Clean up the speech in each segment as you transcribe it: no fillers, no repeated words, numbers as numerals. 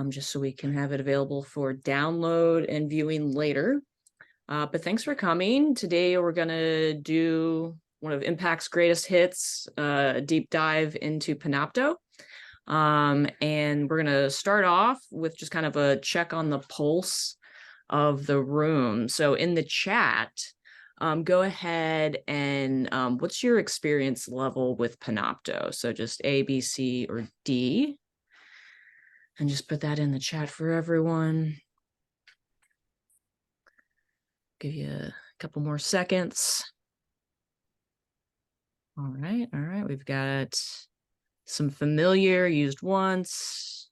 just so we can have it available for download and viewing later. But thanks for coming. Today we're going to do one of Impact's greatest hits, a deep dive into Panopto. And we're going to start off with just kind of a check on the pulse of the room. So in the chat, go ahead and what's your experience level with Panopto? So just A, B, C, or D. And just put that in the chat for everyone. Give you a couple more seconds. All right. We've got some familiar, used once.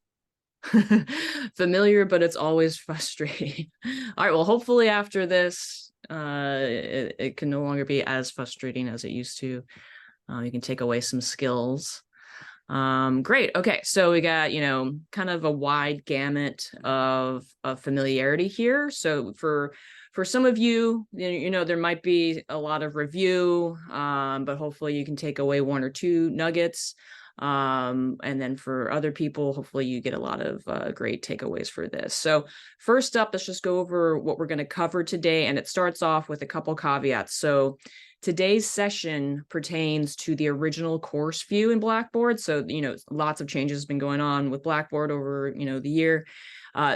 Familiar, but it's always frustrating. All right, well, hopefully after this, it can no longer be as frustrating as it used to. You can take away some skills. Great. Okay, so we got, kind of a wide gamut of familiarity here. So for some of you, there might be a lot of review, but hopefully you can take away one or two nuggets. And then for other people, hopefully you get a lot of great takeaways for this. So first up, let's just go over what we're going to cover today. And it starts off with a couple caveats. So today's session pertains to the original course view in Blackboard. So, lots of changes have been going on with Blackboard over, the year.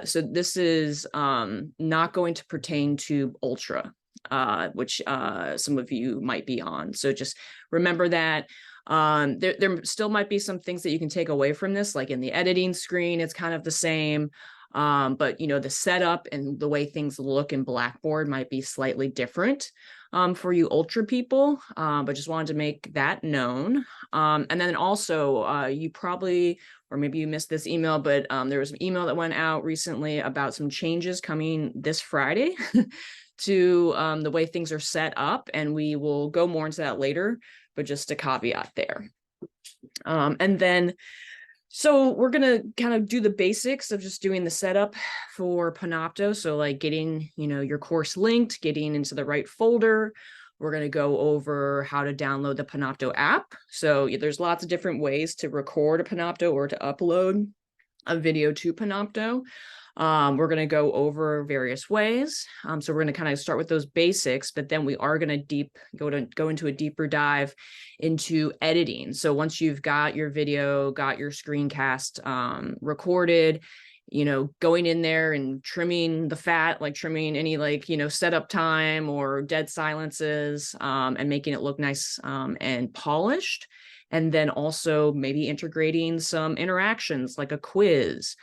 So this is not going to pertain to Ultra, which some of you might be on. So just remember that. There still might be some things that you can take away from this, like in the editing screen, it's kind of the same. But the setup and the way things look in Blackboard might be slightly different for you Ultra people, but just wanted to make that known. And then also you probably, or maybe you missed this email, but there was an email that went out recently about some changes coming this Friday to the way things are set up, and we will go more into that later, but just a caveat there. And then so we're going to kind of do the basics of just doing the setup for Panopto. So like getting, your course linked, getting into the right folder. We're going to go over how to download the Panopto app. So there's lots of different ways to record a Panopto or to upload a video to Panopto. We're going to go over various ways. So we're going to kind of start with those basics, but then we are going to go into a deeper dive into editing. So once you've got your video, got your screencast recorded, going in there and trimming the fat, like trimming any setup time or dead silences, and making it look nice and polished. And then also maybe integrating some interactions like a quiz,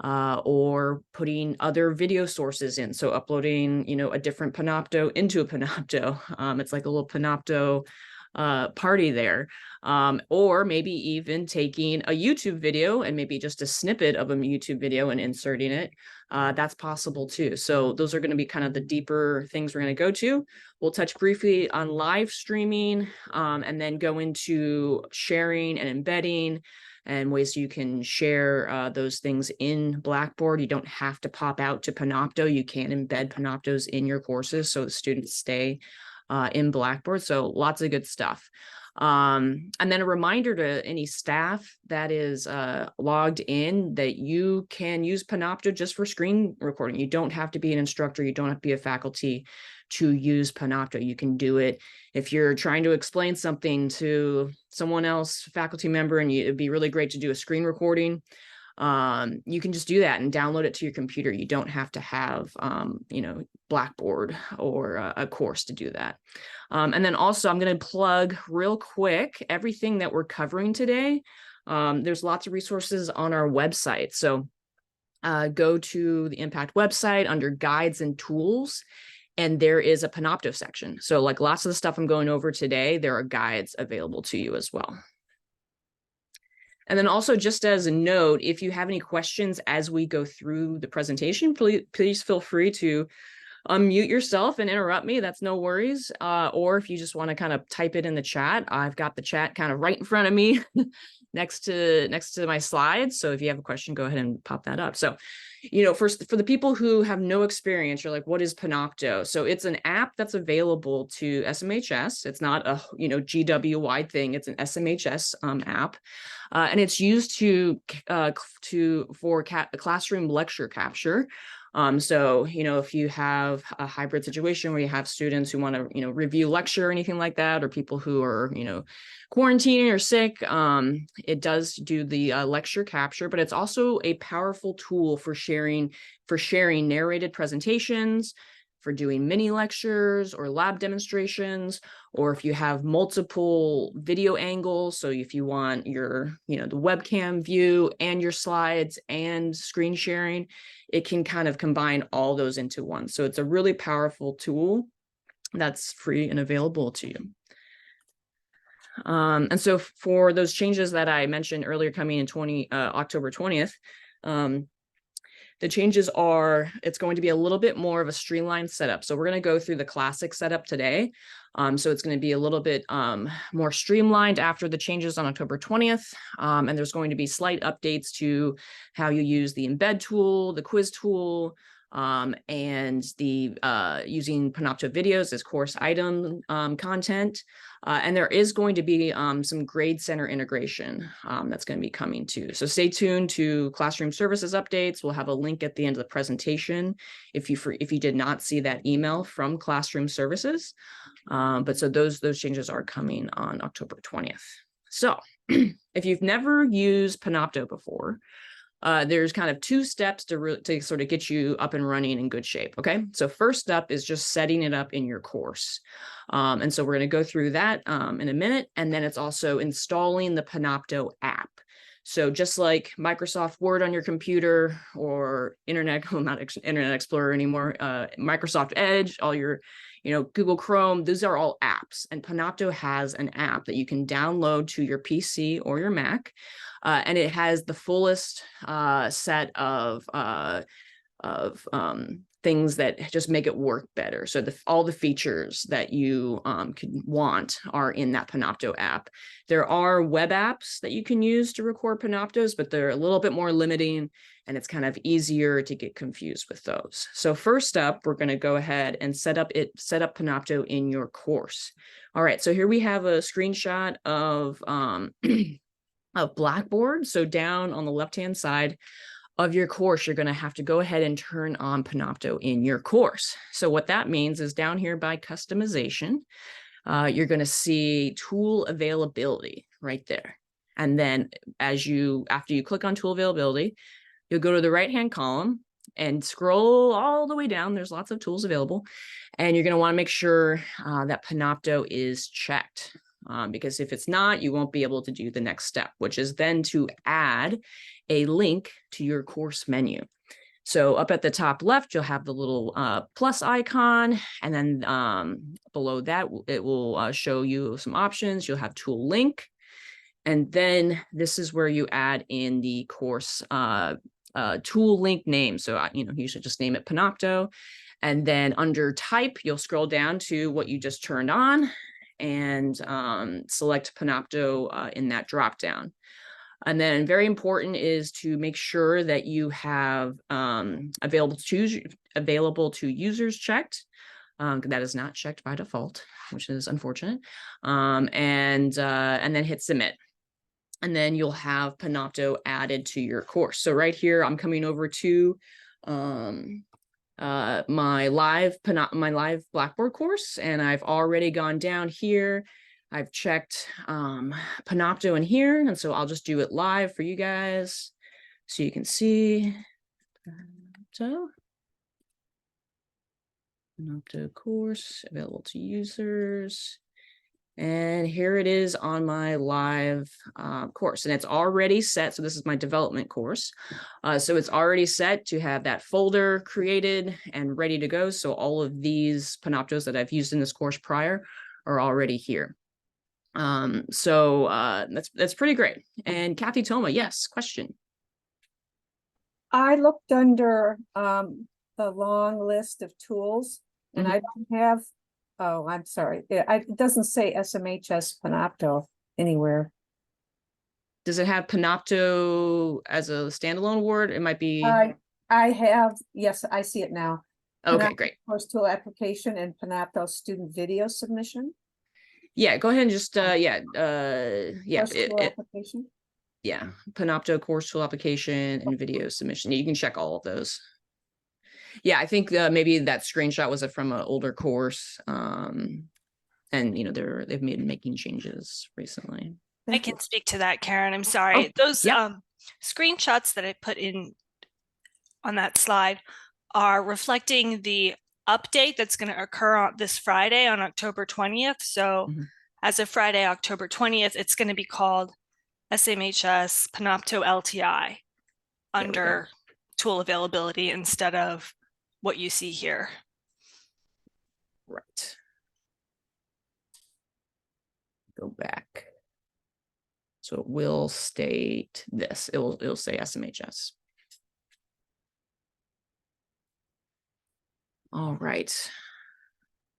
or putting other video sources in. So uploading, a different Panopto into a Panopto. It's like a little Panopto party there. Or maybe even taking a YouTube video and maybe just a snippet of a YouTube video and inserting it. That's possible too. So those are going to be kind of the deeper things we're going to go to. We'll touch briefly on live streaming, and then go into sharing and embedding, and ways you can share those things in Blackboard. You don't have to pop out to Panopto. You can embed Panoptos in your courses so the students stay in Blackboard. So lots of good stuff. And then a reminder to any staff that is logged in that you can use Panopto just for screen recording. You don't have to be an instructor. You don't have to be a faculty to use Panopto. You can do it if you're trying to explain something to someone else, faculty member, and it'd be really great to do a screen recording. You can just do that and download it to your computer. You don't have to have, Blackboard or a course to do that. And then also I'm going to plug real quick everything that we're covering today. There's lots of resources on our website. So go to the Impact website under guides and tools, and there is a Panopto section. So like lots of the stuff I'm going over today, there are guides available to you as well. And then also, just as a note, if you have any questions as we go through the presentation, please feel free to unmute yourself and interrupt me. That's no worries. Or if you just want to kind of type it in the chat, I've got the chat kind of right in front of me. next to my slides. So if you have a question, go ahead and pop that up. So, first for the people who have no experience, you're like, what is Panopto? So it's an app that's available to SMHS. It's not a GW wide thing. It's an SMHS app, and it's used for classroom lecture capture. So, if you have a hybrid situation where you have students who want to, review lecture or anything like that, or people who are, quarantining or sick, it does do the lecture capture, but it's also a powerful tool for sharing narrated presentations, for doing mini lectures or lab demonstrations, or if you have multiple video angles. So if you want your, the webcam view and your slides and screen sharing, it can kind of combine all those into one. So it's a really powerful tool that's free and available to you. And so for those changes that I mentioned earlier coming in October 20th, the changes are, it's going to be a little bit more of a streamlined setup. So we're going to go through the classic setup today. So it's going to be a little bit more streamlined after the changes on October 20th. And there's going to be slight updates to how you use the embed tool, the quiz tool, and the using Panopto videos as course item content. And there is going to be some grade center integration that's going to be coming too. So stay tuned to classroom services updates. We'll have a link at the end of the presentation if you did not see that email from classroom services. But so those changes are coming on October 20th. So if you've never used Panopto before, there's kind of two steps to sort of get you up and running in good shape. Okay, so first up is just setting it up in your course. And so we're going to go through that in a minute. And then it's also installing the Panopto app. So just like Microsoft Word on your computer or Internet Explorer anymore, Microsoft Edge, all your, Google Chrome, those are all apps. And Panopto has an app that you can download to your PC or your Mac. And it has the fullest set of things that just make it work better. So all the features that you could want are in that Panopto app. There are web apps that you can use to record Panoptos, but they're a little bit more limiting, and it's kind of easier to get confused with those. So first up, we're going to go ahead and set up Panopto in your course. All right, so here we have a screenshot of Blackboard. So down on the left-hand side of your course, you're going to have to go ahead and turn on Panopto in your course. So what that means is down here by customization, you're going to see tool availability right there. And then after you click on tool availability, you'll go to the right-hand column and scroll all the way down. There's lots of tools available. And you're going to want to make sure that Panopto is checked. Because if it's not, you won't be able to do the next step, which is then to add a link to your course menu. So up at the top left, you'll have the little plus icon, and then below that, it will show you some options. You'll have tool link, and then this is where you add in the course tool link name. So you should just name it Panopto, and then under type, you'll scroll down to what you just turned on and select Panopto in that dropdown. And then very important is to make sure that you have available to users checked. That is not checked by default, which is unfortunate. And then hit submit. And then you'll have Panopto added to your course. So right here, I'm coming over to my live Blackboard course, and I've already gone down here. I've checked Panopto in here, and so I'll just do it live for you guys so you can see. Panopto course available to users. And here it is on my live course, and it's already set. So this is my development course. So it's already set to have that folder created and ready to go. So all of these Panoptos that I've used in this course prior are already here. So that's pretty great. And Kathy Toma, yes, question. I looked under the long list of tools, and I don't have. Oh, I'm sorry. It doesn't say SMHS Panopto anywhere. Does it have Panopto as a standalone word? It might be. I have, yes, I see it now. Okay, Panopto great. course tool application and Panopto student video submission. Yeah, go ahead and just yeah, Course tool application. yeah, Panopto course tool application and video submission. You can check all of those. Yeah, I think maybe that screenshot was from an older course. And you know, they've made making changes recently. I can speak to that, Karen. I'm Oh, sorry. Those yeah. screenshots that I put in on that slide are reflecting the update that's going to occur on this Friday on October 20th. So as of Friday, October 20th, it's going to be called SMHS Panopto LTI under tool availability instead of what you see here. Right. Go back. So it will state this. It'll say SMHS. All right.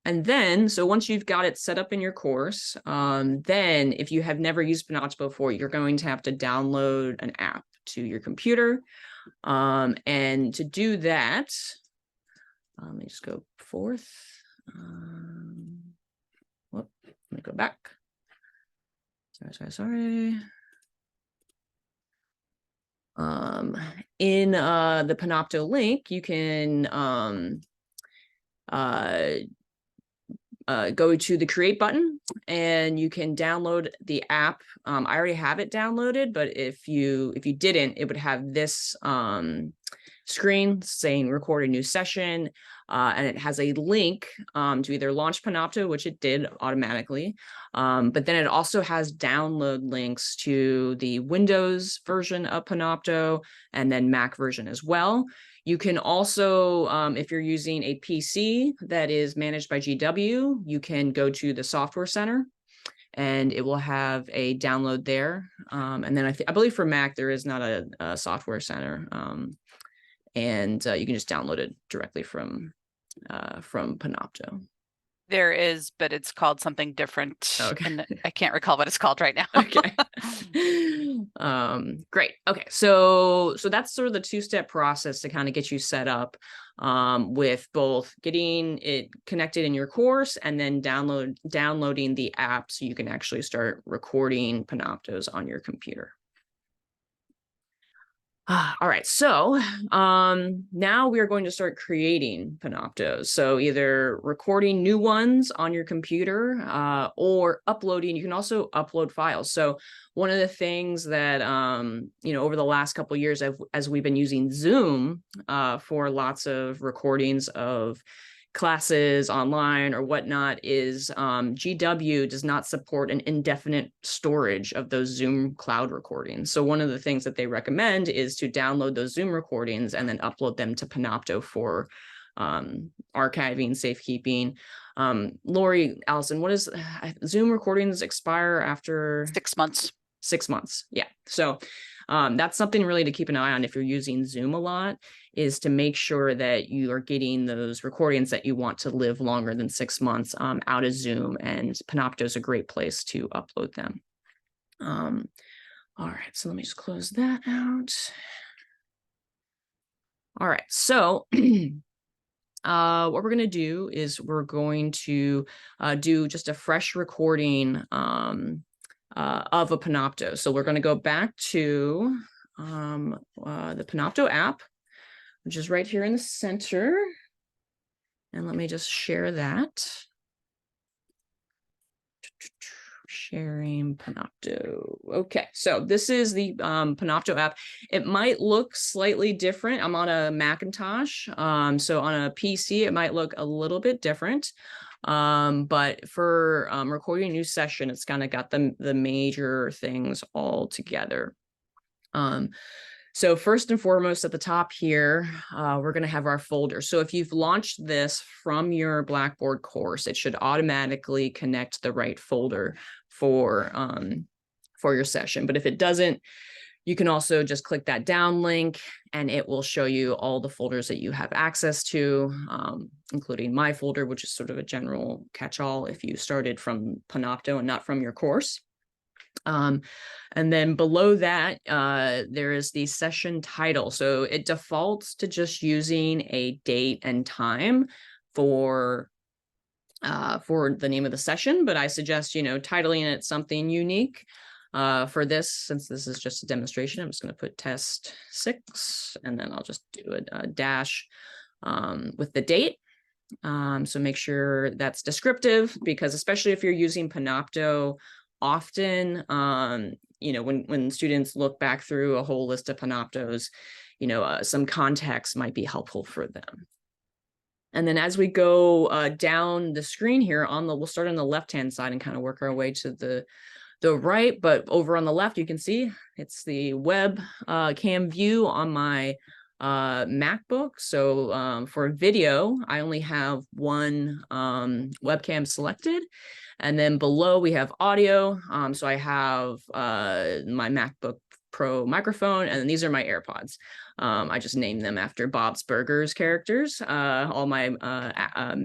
And then, so once you've got it set up in your course, then if you have never used Panopto before, you're going to have to download an app to your computer. And to do that, let me just go forth. Whoop, let me go back. Sorry. In the Panopto link, you can go to the create button and you can download the app. I already have it downloaded, but if you didn't, it would have this screen saying record a new session, and it has a link to either launch Panopto, which it did automatically, but then it also has download links to the Windows version of Panopto and then Mac version as well. You can also, if you're using a PC that is managed by GW, you can go to the Software Center and it will have a download there. And then I believe for Mac, there is not a Software Center. And you can just download it directly from Panopto. There is, but it's called something different. Okay. And I can't recall what it's called right now. Okay. Great. Okay. So that's sort of the two-step process to kind of get you set up with both getting it connected in your course and then downloading the app so you can actually start recording Panoptos on your computer. All right, so now we are going to start creating Panoptos. So either recording new ones on your computer or uploading. You can also upload files. So one of the things that, you know, over the last couple of years, as we've been using Zoom for lots of recordings of classes online or whatnot, is GW does not support an indefinite storage of those Zoom cloud recordings. So one of the things that they recommend is to download those Zoom recordings and then upload them to Panopto for archiving, safekeeping. Lori, Allison, what is Zoom recordings expire after 6 months? 6 months. Yeah. So that's something really to keep an eye on if you're using Zoom a lot, is to make sure that you are getting those recordings that you want to live longer than 6 months out of Zoom, and Panopto is a great place to upload them. All right, so let me just close that out. All right, so what we're going to do is we're going to do just a fresh recording of a Panopto. So we're going to go back to the Panopto app, which is right here in the center. And let me just share that. Sharing Panopto. Okay, so this is the Panopto app. It might look slightly different. I'm on a Macintosh, so on a PC, it might look a little bit different. But for recording a new session, it's kind of got the major things all together. So first and foremost, at the top here, we're going to have our folder. So if you've launched this from your Blackboard course, it should automatically connect the right folder for your session. But if it doesn't, you can also just click that down link and it will show you all the folders that you have access to, including my folder, which is sort of a general catch-all if you started from Panopto and not from your course. And then below that, there is the session title. So it defaults to just using a date and time for the name of the session, but I suggest, titling it something unique. For this, since this is just a demonstration, I'm just going to put test 6, and then I'll just do a dash with the date. So make sure that's descriptive, because especially if you're using Panopto, often, when students look back through a whole list of Panoptos, some context might be helpful for them. And then as we go down the screen here, we'll start on the left-hand side and kind of work our way to the right. But over on the left, you can see it's the web cam view on my MacBook. So for video, I only have one webcam selected. And then below we have audio. So I have my MacBook Pro microphone, and then these are my AirPods. I just named them after Bob's Burgers characters, all my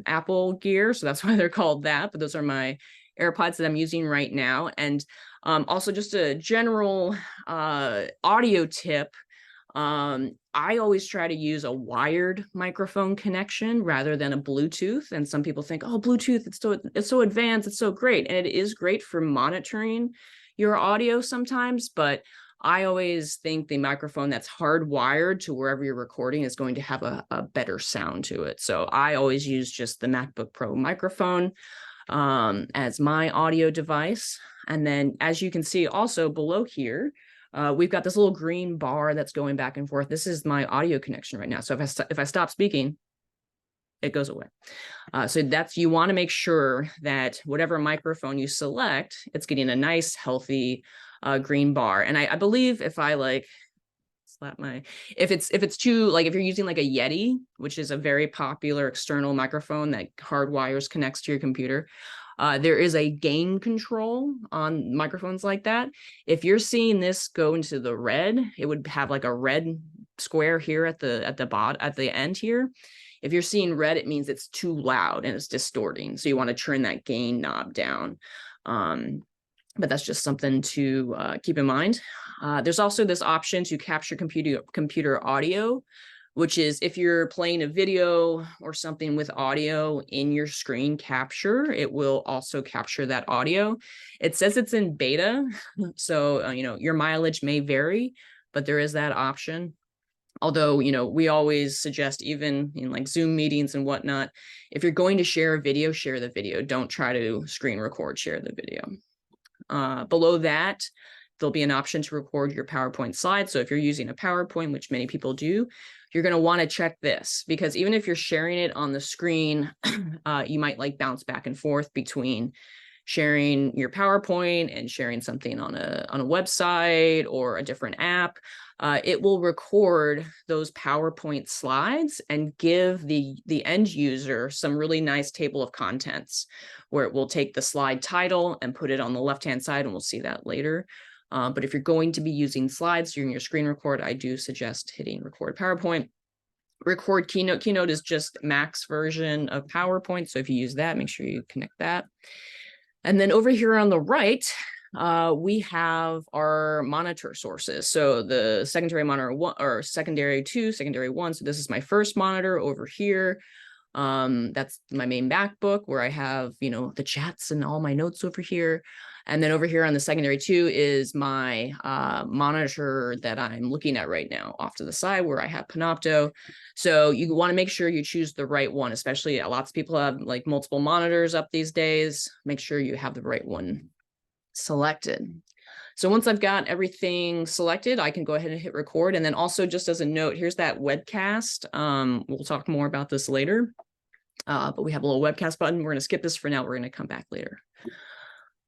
Apple gear. So that's why they're called that. But those are my AirPods that I'm using right now. And also just a general audio tip. I always try to use a wired microphone connection rather than a Bluetooth. And some people think, oh, Bluetooth, it's so advanced, it's so great. And it is great for monitoring your audio sometimes, but I always think the microphone that's hardwired to wherever you're recording is going to have a better sound to it. So I always use just the MacBook Pro microphone as my audio device. And then as you can see also below here, we've got this little green bar that's going back and forth. This is my audio connection right now. So if I stop speaking, it goes away. So you want to make sure that whatever microphone you select, it's getting a nice, healthy green bar. And I believe if I if it's too, if you're using like a Yeti, which is a very popular external microphone that hardwires, connects to your computer, there is a gain control on microphones like that. If you're seeing this go into the red, it would have like a red square here at the end here. If you're seeing red, it means it's too loud and it's distorting. So you want to turn that gain knob down. But that's just something to keep in mind. There's also this option to capture computer audio, which is if you're playing a video or something with audio in your screen capture, it will also capture that audio. It says it's in beta, so your mileage may vary, but there is that option. Although, we always suggest, even in like Zoom meetings and whatnot, if you're going to share a video, share the video. Don't try to screen record, share the video. Below that, there'll be an option to record your PowerPoint slides. So if you're using a PowerPoint, which many people do, you're going to want to check this, because even if you're sharing it on the screen, you might bounce back and forth between sharing your PowerPoint and sharing something on a website or a different app. It will record those PowerPoint slides and give the end user some really nice table of contents, where it will take the slide title and put it on the left-hand side, and we'll see that later. But if you're going to be using slides during your screen record, I do suggest hitting record PowerPoint. Record Keynote. Keynote is just Mac's version of PowerPoint. So if you use that, make sure you connect that. And then over here on the right, we have our monitor sources. So the secondary monitor 1 or secondary 2, secondary 1. So this is my first monitor over here. That's my main MacBook, where I have, the chats and all my notes over here. And then over here on the secondary 2 is my monitor that I'm looking at right now off to the side, where I have Panopto. So you want to make sure you choose the right one, especially lots of people have multiple monitors up these days. Make sure you have the right one selected. So once I've got everything selected, I can go ahead and hit record. And then also, just as a note, here's that webcast. We'll talk more about this later, but we have a little webcast button. We're going to skip this for now. We're going to come back later.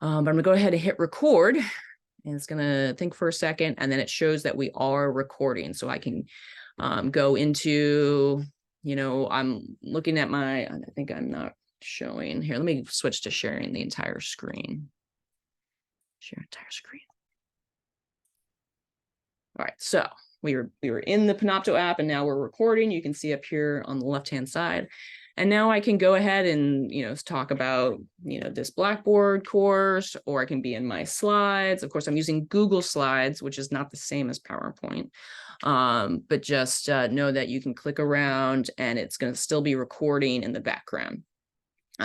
But I'm going to go ahead and hit record, and it's going to think for a second, and then it shows that we are recording. So I can go into, I'm looking at I think I'm not showing here. Let me switch to sharing the entire screen. Share entire screen. All right, so we were in the Panopto app, and now we're recording. You can see up here on the left-hand side. And now I can go ahead and, talk about, this Blackboard course, or I can be in my slides. Of course, I'm using Google Slides, which is not the same as PowerPoint. But just know that you can click around and it's going to still be recording in the background.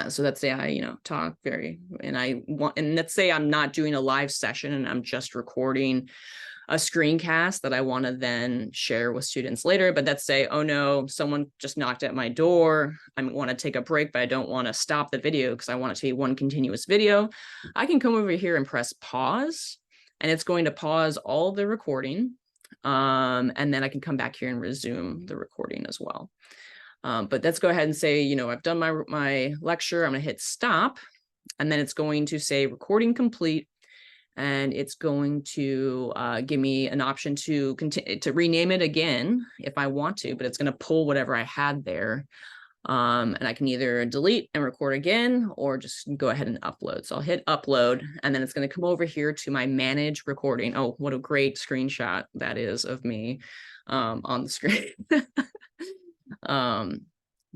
So let's say I, talk and let's say I'm not doing a live session and I'm just recording a screencast that I want to then share with students later. But let's say, oh no, someone just knocked at my door. I want to take a break, but I don't want to stop the video because I want it to be one continuous video. I can come over here and press pause, and it's going to pause all the recording. And then I can come back here and resume the recording as well. But let's go ahead and say, I've done my lecture. I'm going to hit stop, and then it's going to say recording complete. And it's going to give me an option to continue to rename it again if I want to, but it's going to pull whatever I had there. And I can either delete and record again, or just go ahead and upload. So I'll hit upload, and then it's going to come over here to my manage recording. Oh, what a great screenshot that is of me on the screen.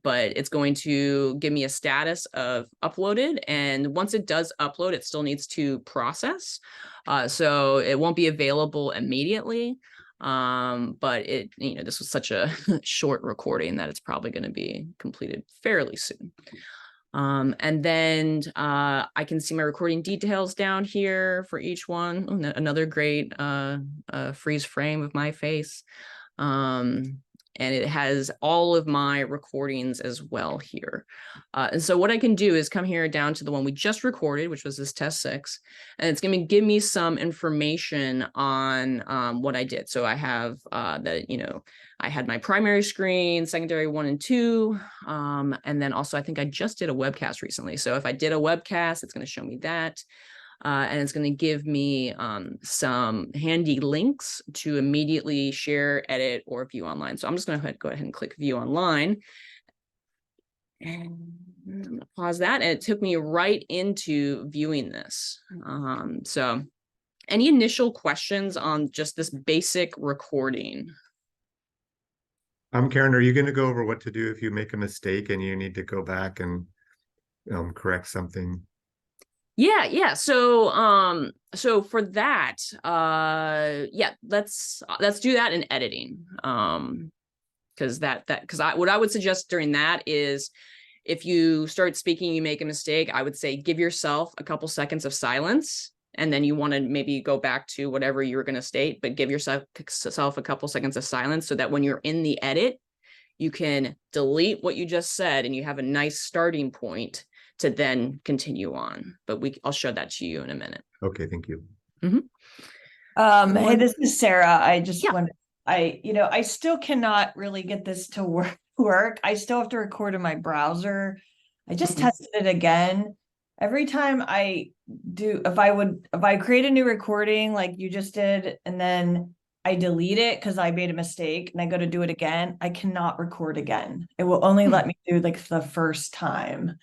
But it's going to give me a status of uploaded. And once it does upload, it still needs to process. So it won't be available immediately. But this was such a short recording that it's probably going to be completed fairly soon. And then I can see my recording details down here for each one. Oh, another great freeze frame of my face. And it has all of my recordings as well here. And so what I can do is come here down to the one we just recorded, which was this test 6, and it's going to give me some information on what I did. So I have that, I had my primary screen, secondary 1 and 2, and then also I think I just did a webcast recently. So if I did a webcast, it's going to show me that. And it's going to give me some handy links to immediately share, edit, or view online. So I'm just going to go ahead and click view online. And I'm going to pause that. And it took me right into viewing this. So any initial questions on just this basic recording? Karen, are you going to go over what to do if you make a mistake and you need to go back and correct something? Yeah. So for that, yeah, let's do that in editing. Because what I would suggest during that is, if you start speaking, you make a mistake, I would say give yourself a couple seconds of silence, and then you want to maybe go back to whatever you were going to state, but give yourself a couple seconds of silence so that when you're in the edit, you can delete what you just said and you have a nice starting point to then continue on. But I'll show that to you in a minute. Okay, thank you. Mm-hmm. Hey, this is Sarah. I just wanted, I still cannot really get this to work. I still have to record in my browser. I just tested it again. Every time I do, if I create a new recording like you just did, and then I delete it because I made a mistake and I go to do it again, I cannot record again. It will only let me do like the first time.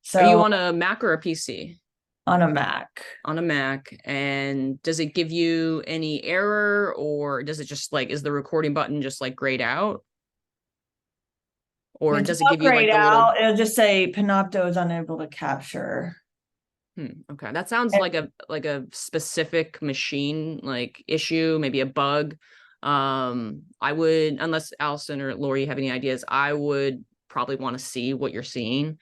So are you on a Mac or a PC? On a Mac. On a Mac. And does it give you any error, or does it just is the recording button just grayed out? Or does it give you grayed out? It'll just say Panopto is unable to capture. Okay, that sounds like a specific machine issue, maybe a bug. I would, unless Allison or Lori have any ideas, I would probably want to see what you're seeing.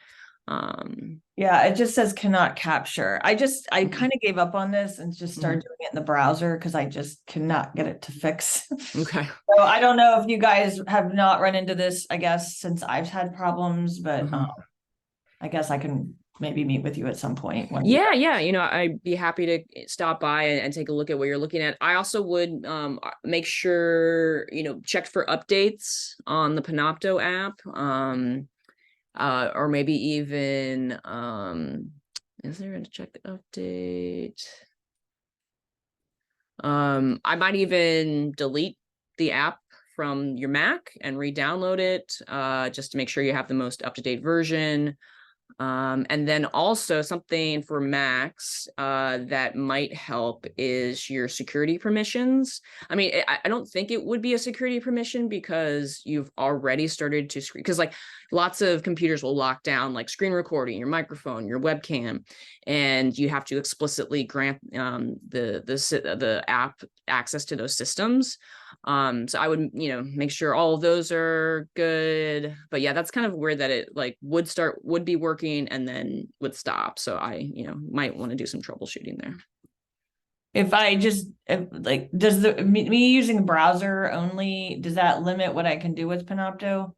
Yeah, it just says cannot capture. I kind of gave up on this and just started doing it in the browser because I just cannot get it to fix. Okay. So I don't know if you guys have not run into this, I guess, since I've had problems, but I guess I can maybe meet with you at some point. Yeah. I'd be happy to stop by and take a look at what you're looking at. I also would make sure, check for updates on the Panopto app. Or maybe even, is there a check update? I might even delete the app from your Mac and re-download it, just to make sure you have the most up-to-date version. And then also something for Macs that might help is your security permissions. I mean, I don't think it would be a security permission because you've already started to screen, because like lots of computers will lock down like screen recording, your microphone, your webcam, and you have to explicitly grant the app access to those systems. So I would, make sure all of those are good. But yeah, that's kind of weird that it like would be working and then would stop. So I, might want to do some troubleshooting there. If I just like, does me using a browser only, does that limit what I can do with Panopto?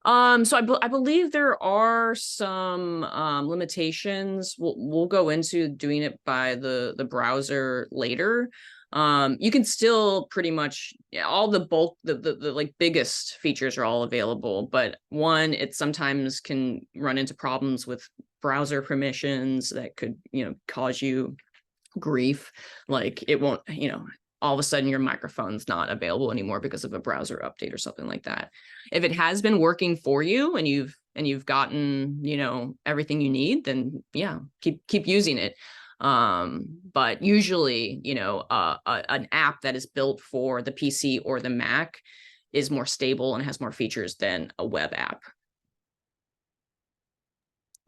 So I believe there are some limitations. We'll go into doing it by the browser later. You can still pretty much all the bulk the like biggest features are all available, but one, it sometimes can run into problems with browser permissions that could cause you grief. Like it won't, all of a sudden your microphone's not available anymore because of a browser update or something like that. If it has been working for you and you've gotten, everything you need, then yeah, keep using it. But usually, an app that is built for the PC or the Mac is more stable and has more features than a web app.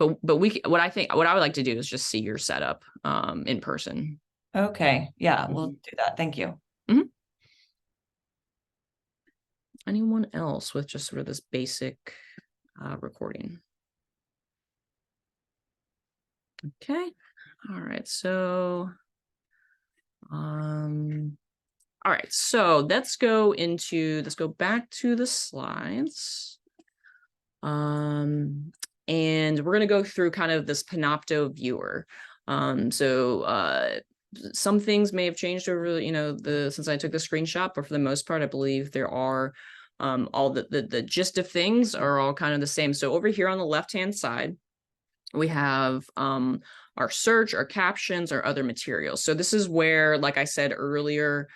But what I would like to do is just see your setup in person. Okay, yeah, we'll do that. Thank you. Anyone else with just sort of this basic recording? Okay. All right. So, all right. So let's go back to the slides. And we're going to go through kind of this Panopto viewer. Some things may have changed over, since I took the screenshot, but for the most part, I believe there are all the gist of things are all kind of the same. So over here on the left-hand side, we have our search, our captions, our other materials. So this is where, like I said earlier,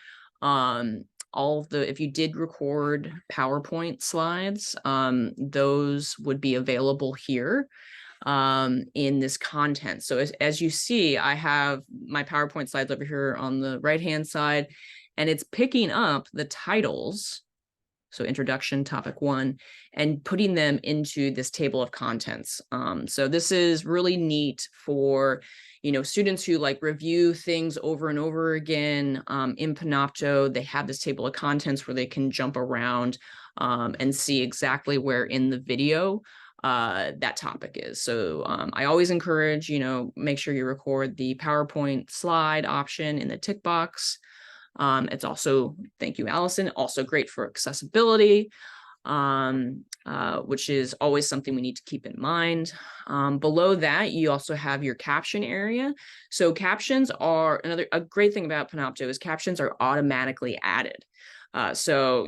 if you did record PowerPoint slides, those would be available here in this content. So as you see, I have my PowerPoint slides over here on the right-hand side, and it's picking up the titles. So introduction, topic 1, and putting them into this table of contents. So this is really neat for, students who like review things over and over again in Panopto. They have this table of contents where they can jump around and see exactly where in the video that topic is. So I always encourage, make sure you record the PowerPoint slide option in the tick box. It's also, thank you, Allison, also great for accessibility, which is always something we need to keep in mind. Below that, you also have your caption area. So captions are a great thing about Panopto is captions are automatically added. So,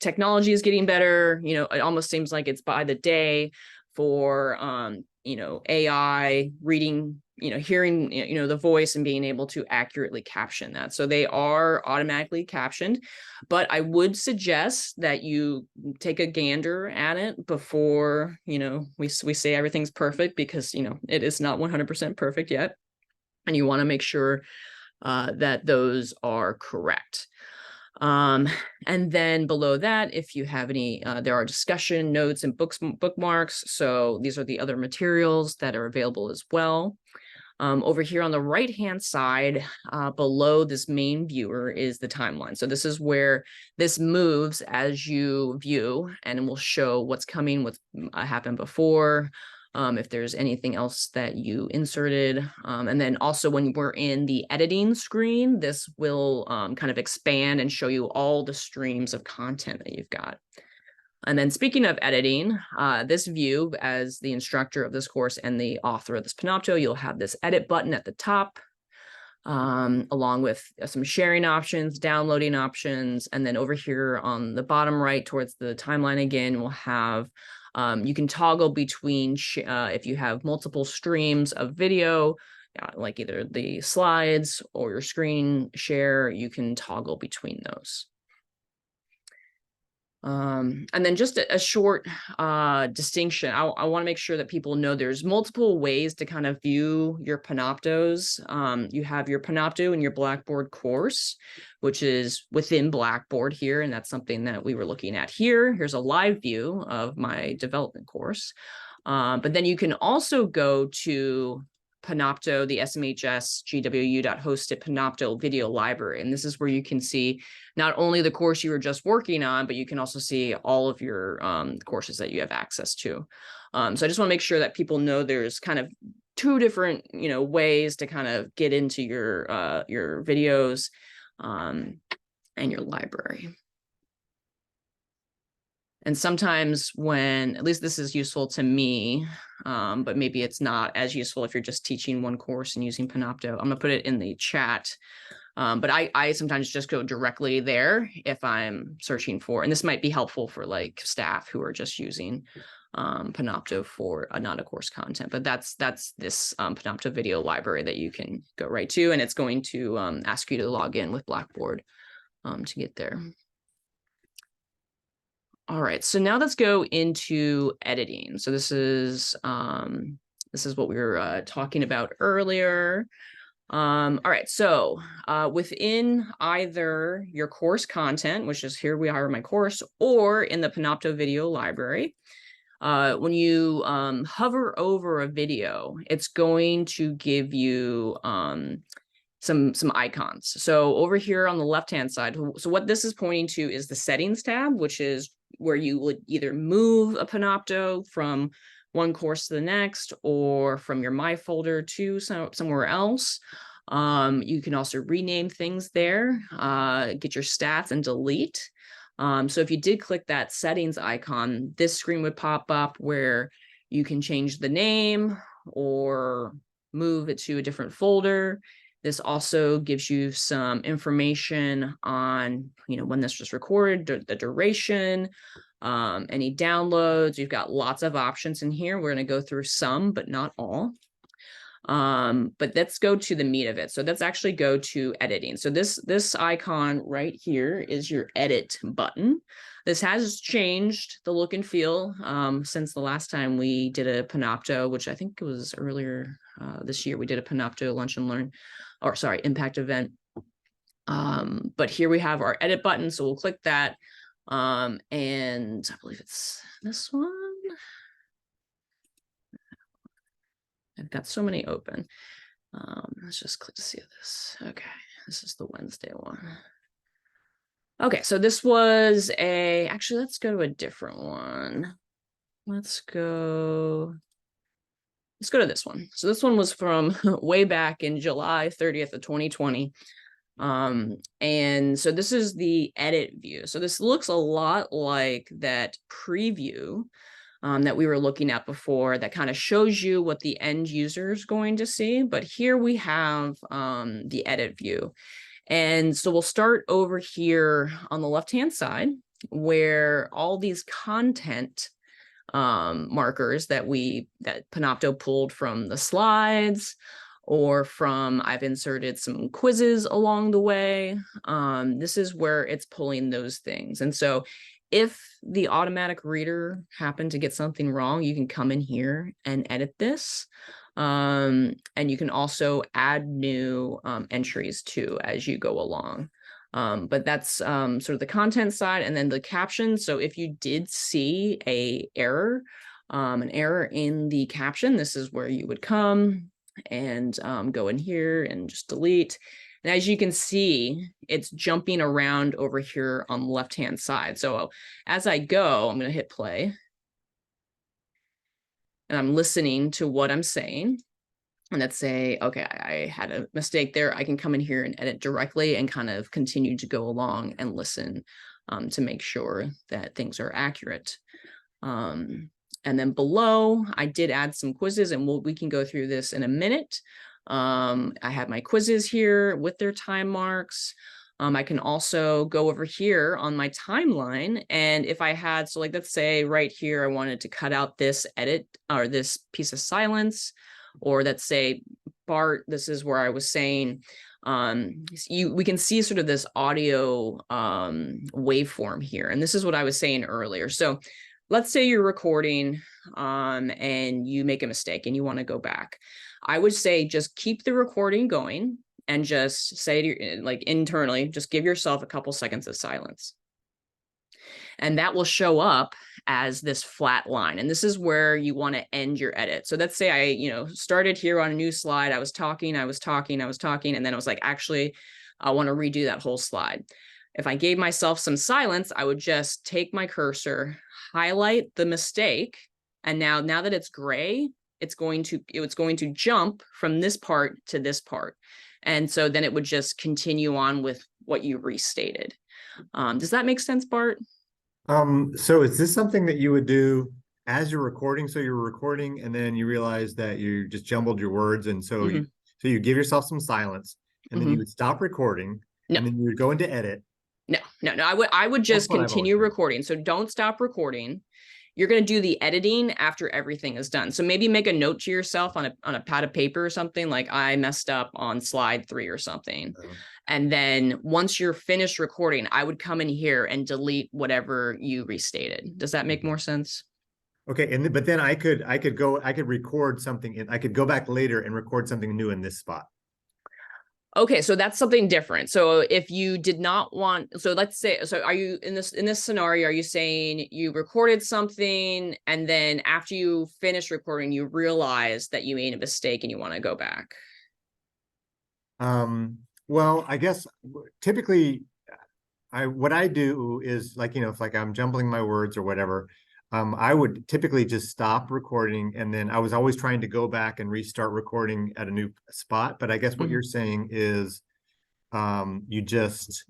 technology is getting better. It almost seems like it's by the day for, AI reading, hearing, the voice and being able to accurately caption that. So they are automatically captioned, but I would suggest that you take a gander at it before, we say everything's perfect, because, it is not 100% perfect yet. And you want to make sure that those are correct. And then below that, if you have any, there are discussion notes and bookmarks. So these are the other materials that are available as well. Over here on the right-hand side, below this main viewer is the timeline. So this is where this moves as you view, and it will show what's coming, what's happened before, if there's anything else that you inserted. And then also when we're in the editing screen, this will kind of expand and show you all the streams of content that you've got. And then speaking of editing, this view, as the instructor of this course and the author of this Panopto, you'll have this edit button at the top, along with some sharing options, downloading options. And then over here on the bottom right towards the timeline again, we'll have, you can toggle between, if you have multiple streams of video, like either the slides or your screen share, you can toggle between those. And then just a short distinction. I want to make sure that people know there's multiple ways to kind of view your Panoptos. You have your Panopto and your Blackboard course, which is within Blackboard here. And that's something that we were looking at here. Here's a live view of my development course. But then you can also go to Panopto, the SMHS GWU.hosted Panopto video library. And this is where you can see not only the course you were just working on, but you can also see all of your courses that you have access to. So I just want to make sure that people know there's kind of two different, ways to kind of get into your videos and your library. And sometimes when, at least this is useful to me, but maybe it's not as useful if you're just teaching one course and using Panopto. I'm gonna put it in the chat. But I sometimes just go directly there if I'm searching for, and this might be helpful for like staff who are just using Panopto for not a course content, but that's this Panopto video library that you can go right to, and it's going to ask you to log in with Blackboard to get there. All right, so now let's go into editing. So this is what we were talking about earlier. All right, so within either your course content, which is here we are in my course, or in the Panopto video library, when you hover over a video, it's going to give you some icons. So over here on the left-hand side, so what this is pointing to is the settings tab, which is where you would either move a Panopto from one course to the next, or from your My folder to somewhere else. You can also rename things there, get your stats and delete. So if you did click that settings icon, this screen would pop up where you can change the name or move it to a different folder. This also gives you some information on, when this was recorded, the duration, any downloads. You've got lots of options in here. We're going to go through some, but not all. But let's go to the meat of it. So let's actually go to editing. So this icon right here is your edit button. This has changed the look and feel since the last time we did a Panopto, which I think it was earlier this year. We did a Panopto Lunch and Learn, or sorry, Impact event. But here we have our edit button. So we'll click that. And I believe it's this one. I've got so many open. Let's just click to see this. Okay, this is the Wednesday one. Okay, so this was actually, let's go to a different one. Let's go to this one. So this one was from way back in July 30th of 2020. And so this is the edit view. So this looks a lot like that preview that we were looking at before, that kind of shows you what the end user is going to see. But here we have the edit view. And so we'll start over here on the left-hand side, where all these content markers that Panopto pulled from the slides, or from, I've inserted some quizzes along the way. This is where it's pulling those things. And so if the automatic reader happened to get something wrong, you can come in here and edit this. And you can also add new entries too as you go along. But that's sort of the content side, and then the caption. So if you did see an error in the caption, this is where you would come and go in here and just delete. And as you can see, it's jumping around over here on the left-hand side. So as I go, I'm going to hit play. And I'm listening to what I'm saying. And let's say, okay, I had a mistake there. I can come in here and edit directly and kind of continue to go along and listen to make sure that things are accurate. And then below, I did add some quizzes, and we can go through this in a minute. I have my quizzes here with their time marks. I can also go over here on my timeline, and if I had, so like, let's say right here, I wanted to cut out this edit or this piece of silence, or let's say Bart, this is where I was saying, we can see sort of this audio waveform here. And this is what I was saying earlier. So let's say you're recording and you make a mistake and you want to go back. I would say just keep the recording going and just say to like internally, just give yourself a couple seconds of silence. And that will show up as this flat line. And this is where you want to end your edit. So let's say I, started here on a new slide. I was talking, and then I was like, actually, I want to redo that whole slide. If I gave myself some silence, I would just take my cursor, highlight the mistake. And now that it's gray, it's going to jump from this part to this part. And so then it would just continue on with what you restated. Does that make sense, Bart? So is this something that you would do as you're recording? So you're recording and then you realize that you just jumbled your words. And so you give yourself some silence and then you would stop recording and then you would go into edit. No. I would just continue recording. So don't stop recording. You're going to do the editing after everything is done. So maybe make a note to yourself on a pad of paper or something, like I messed up on slide 3 or something. And then once you're finished recording, I would come in here and delete whatever you restated. Does that make more sense? Okay. But then I could record something I could go back later and record something new in this spot. Okay, so that's something different. So if you did not want, so let's say, so are you in this scenario, are you saying you recorded something and then after you finish recording, you realize that you made a mistake and you want to go back? Well, I guess typically what I do is like, if like I'm jumbling my words or whatever, I would typically just stop recording and then I was always trying to go back and restart recording at a new spot. But I guess what you're saying is you just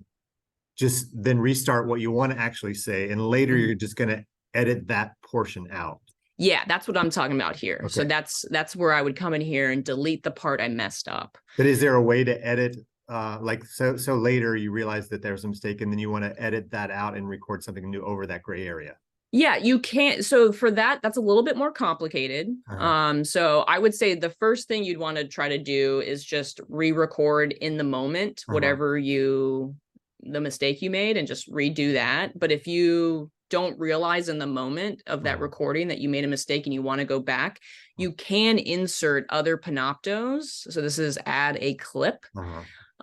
then restart what you want to actually say. And later you're just going to edit that portion out. Yeah, that's what I'm talking about here. Okay. So that's where I would come in here and delete the part I messed up. But is there a way to edit so later you realize that there was a mistake and then you want to edit that out and record something new over that gray area? Yeah, you can't. So for that's a little bit more complicated. So I would say the first thing you'd want to try to do is just re-record in the moment, whatever the mistake you made, and just redo that. But if you don't realize in the moment of that recording that you made a mistake and you want to go back, you can insert other Panoptos. So this is add a clip.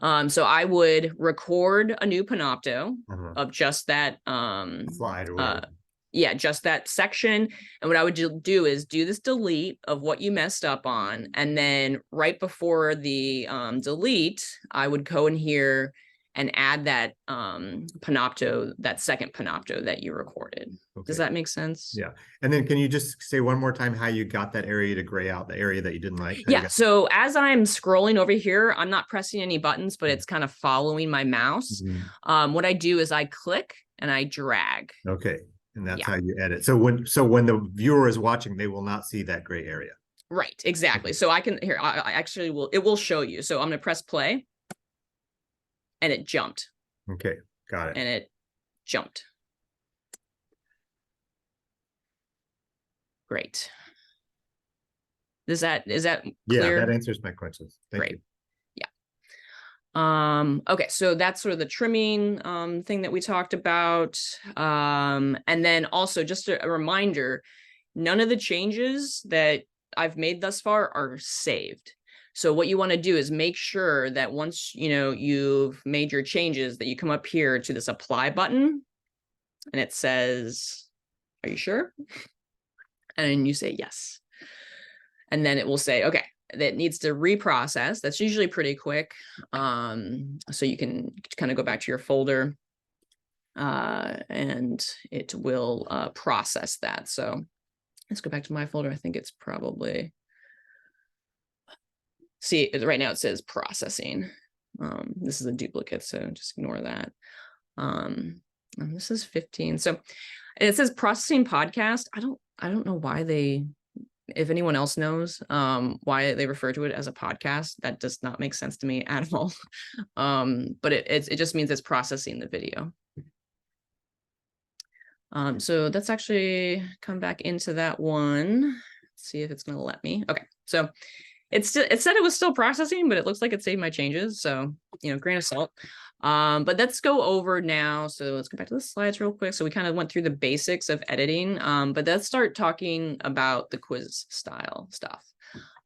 So I would record a new Panopto of just that slide or whatever. Yeah, just that section. And what I would do is do this delete of what you messed up on. And then right before the delete, I would go in here and add that Panopto, that second Panopto that you recorded. Okay. Does that make sense? Yeah. And then can you just say one more time how you got that area to gray out, the area that you didn't like? Yeah. So as I'm scrolling over here, I'm not pressing any buttons, but it's kind of following my mouse. What I do is I click and I drag. Okay. And that's how you edit. So when the viewer is watching, they will not see that gray area. Right, exactly. So I can I actually it will show you. So I'm going to press play and it jumped. Okay, got it. And it jumped. Great. Is that clear? Yeah, that answers my questions. Thank you. Okay, so that's sort of the trimming thing that we talked about. And then also just a reminder, none of the changes that I've made thus far are saved. So what you want to do is make sure that once you've made your changes, that you come up here to this apply button and it says, are you sure? And then you say yes. And then it will say, okay, that needs to reprocess. That's usually pretty quick. So you can kind of go back to your folder and it will process that. So let's go back to my folder. I think it's probably, see, right now it says processing. This is a duplicate, so just ignore that. And this is 15. So it says processing podcast. I don't know why if anyone else knows why they refer to it as a podcast, that does not make sense to me at all. But it just means it's processing the video. So let's actually come back into that one. See if it's going to let me. Okay, so it said it was still processing, but it looks like it saved my changes. So, grain of salt. But let's go over now. So let's go back to the slides real quick. So we kind of went through the basics of editing, but let's start talking about the quiz style stuff.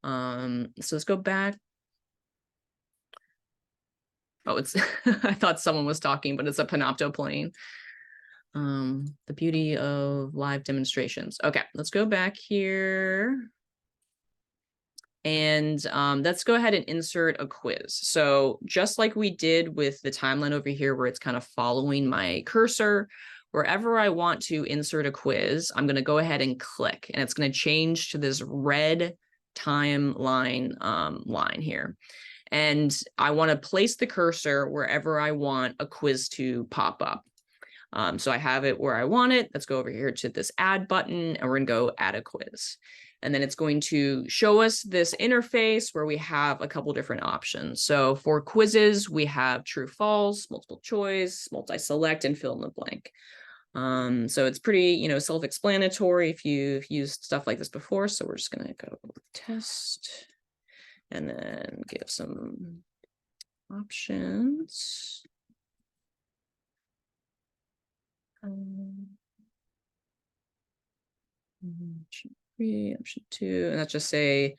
So let's go back. Oh, it's, I thought someone was talking, but it's a Panopto plane. The beauty of live demonstrations. Okay, let's go back here. And let's go ahead and insert a quiz. So just like we did with the timeline over here, where it's kind of following my cursor, wherever I want to insert a quiz, I'm going to go ahead and click, and it's going to change to this red timeline line here. And I want to place the cursor wherever I want a quiz to pop up. So I have it where I want it. Let's go over here to this add button, and we're going to go add a quiz. And then it's going to show us this interface where we have a couple different options. So for quizzes, we have true, false, multiple choice, multi-select, and fill in the blank. So it's pretty, self-explanatory if you've used stuff like this before. So we're just going to go test and then give some options. Option 3, option 2, and let's just say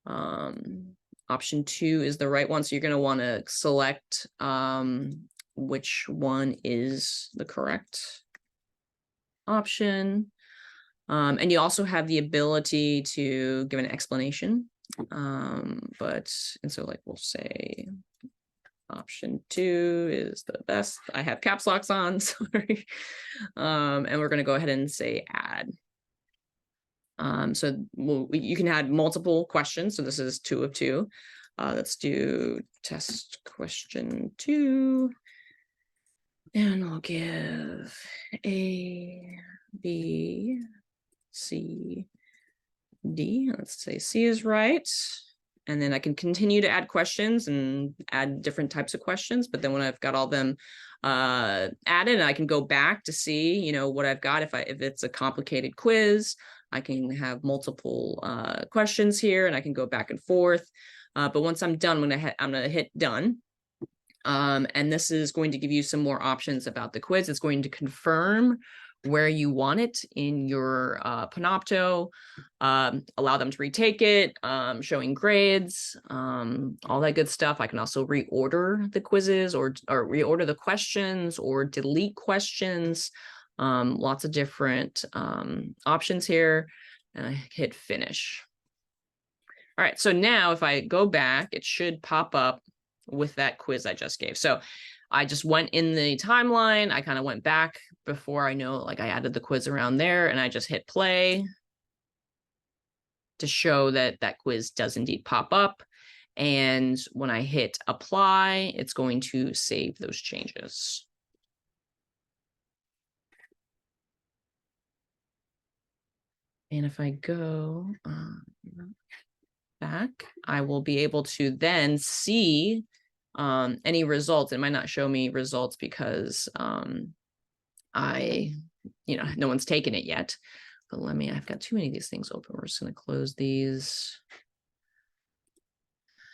option 2 is the right one. So you're going to want to select which one is the correct option. And you also have the ability to give an explanation. And so like we'll say option 2 is the best. I have caps locks on, sorry. And we're going to go ahead and say add. So you can add multiple questions. So this is 2 of 2. Let's do test question 2. And we'll give A, B, C, D. Let's say C is right. And then I can continue to add questions and add different types of questions. But then when I've got all them added, I can go back to see, what I've got. If it's a complicated quiz, I can have multiple questions here, and I can go back and forth. But once I'm done, I'm gonna hit done. And this is going to give you some more options about the quiz. It's going to confirm where you want it in your Panopto, allow them to retake it, showing grades, all that good stuff. I can also reorder the quizzes or reorder the questions or delete questions. Lots of different options here, and I hit finish. All right, so now if I go back, it should pop up with that quiz I just gave. So I just went in the timeline. I kind of went back before I know, like I added the quiz around there, and I just hit play to show that that quiz does indeed pop up. And when I hit apply, it's going to save those changes. And if I go back, I will be able to then see any results. It might not show me results because no one's taken it yet. But I've got too many of these things open. We're just going to close these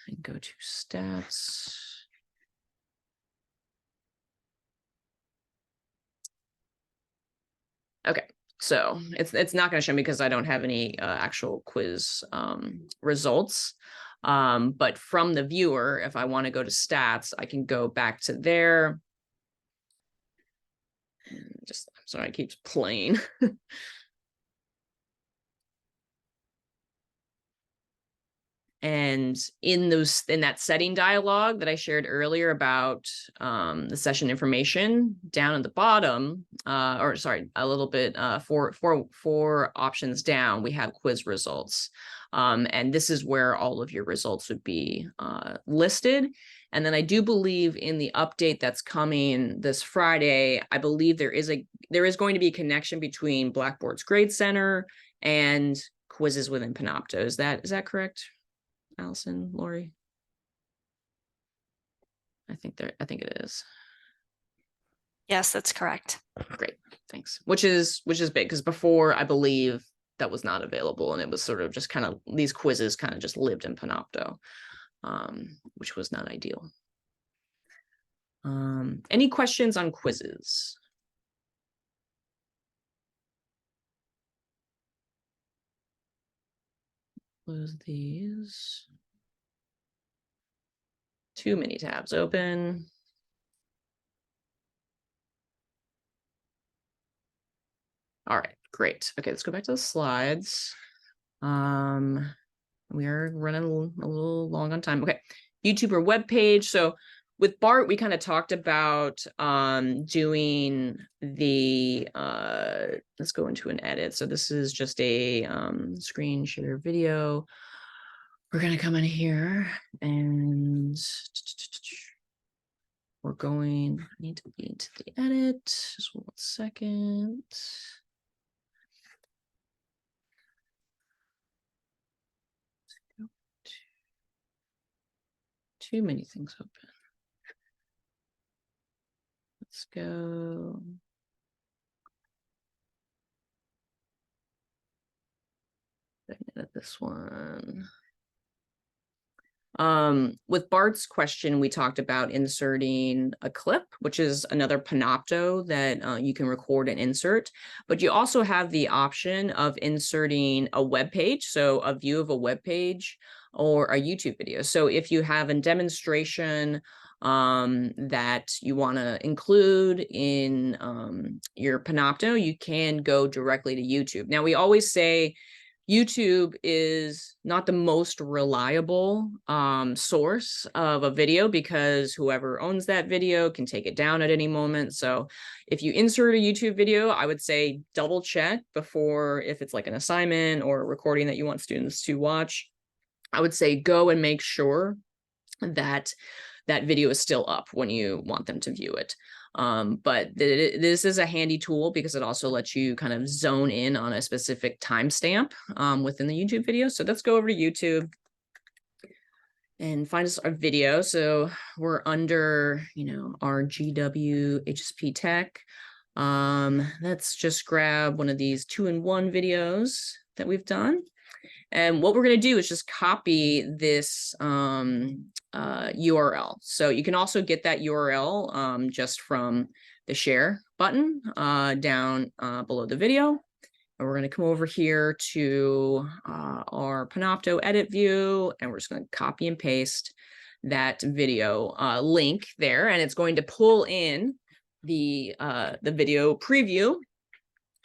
and go to stats. Okay. So it's not going to show me because I don't have any actual quiz results. But from the viewer, if I want to go to stats, I can go back to there. And I'm sorry, it keeps playing. And in that setting dialog that I shared earlier about the session information, down at the bottom, a little bit four options down, we have quiz results. And this is where all of your results would be listed. And then I do believe in the update that's coming this Friday, I believe there is going to be a connection between Blackboard's Grade Center and quizzes within Panopto. Is that correct? Allison, Lori? I think it is. Yes, that's correct. Great, thanks. Which is big, because before, I believe that was not available, and it was sort of just kind of, these quizzes kind of just lived in Panopto, which was not ideal. Any questions on quizzes? Close these. Too many tabs open. All right, great. Okay, let's go back to the slides. We are running a little long on time. Okay, YouTuber webpage. So with Bart, we kind of talked about doing the let's go into an edit. So this is just a screen share video. We're gonna come in here and we're going, I need to be into the edit. Just 1 second. Too many things open. Let's go. I can edit this one. With Bart's question, we talked about inserting a clip, which is another Panopto that you can record and insert, but you also have the option of inserting a web page, so a view of a web page or a YouTube video. So if you have a demonstration that you want to include in your Panopto, you can go directly to YouTube. Now, we always say YouTube is not the most reliable source of a video because whoever owns that video can take it down at any moment. So if you insert a YouTube video, I would say double check before, if it's like an assignment or a recording that you want students to watch, I would say go and make sure that that video is still up when you want them to view it. But this is a handy tool because it also lets you kind of zone in on a specific timestamp within the YouTube video. So let's go over to YouTube and find us our video. So we're under, our GW HSP Tech. Let's just grab one of these 2-in-1 videos that we've done. And what we're going to do is just copy this URL. So you can also get that URL just from the share button down below the video. And we're going to come over here to our Panopto edit view, and we're just going to copy and paste that video link there, and it's going to pull in the video preview.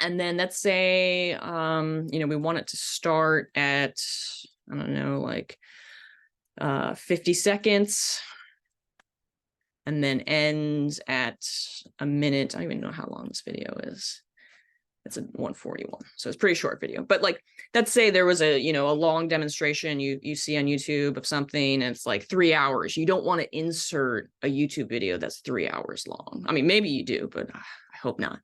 And then let's say, we want it to start at, I don't know, like 50 seconds and then ends at a minute. I don't even know how long this video is. It's a 141. So it's a pretty short video, but like, let's say there was a long demonstration you see on YouTube of something and it's like 3 hours. You don't want to insert a YouTube video that's 3 hours long. I mean, maybe you do, but I hope not.